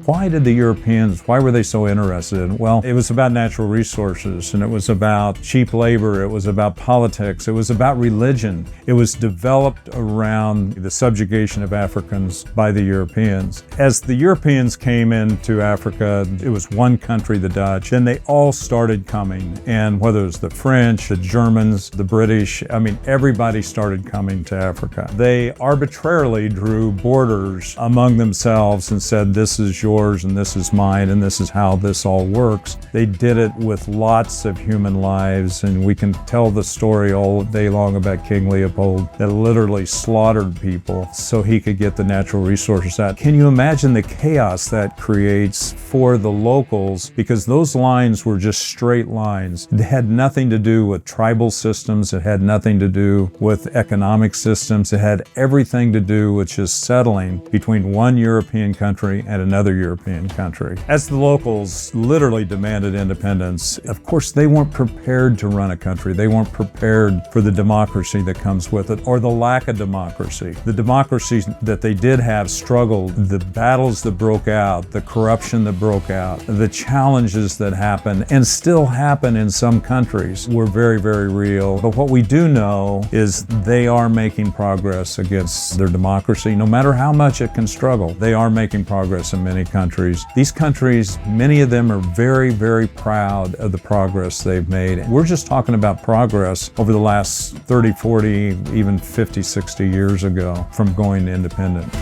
why did the Europeans, why were they so interested in it? Well, it was about natural resources, and it was about cheap labor, it was about politics, it was about religion. It was developed around the subjugation of Africans by the Europeans. As the Europeans came into Africa, it was one country, the Dutch, then they all started coming. And whether it was the French, the Germans, the British, everybody started coming to Africa. They arbitrarily drew borders among themselves and said, this is yours and this is mine and this is how this all works. They did it with lots of human lives, and we can tell the story all day long about King Leopold that literally slaughtered people so he could get the natural resources out. Can you imagine the chaos that creates for the locals? Because those lines were just straight lines. It had nothing to do with tribal systems. It had nothing to do with economic systems. It had everything to do with just settling between one European country and another European country. As the locals literally demanded independence, of course, they weren't prepared to run a country. They weren't prepared for the democracy that comes with it, or the lack of democracy. The democracy that they did have struggled. The battles that broke out, the corruption that broke out, the challenges that happened and still happen in some countries were very, very real. But what we do know is they are making progress against their democracy. No matter how much it can struggle, they are making progress in many countries. These countries, many of them are very, very proud of the progress they've made. We're just talking about progress over the last 30, 40, even 50, 60 years ago from going independent.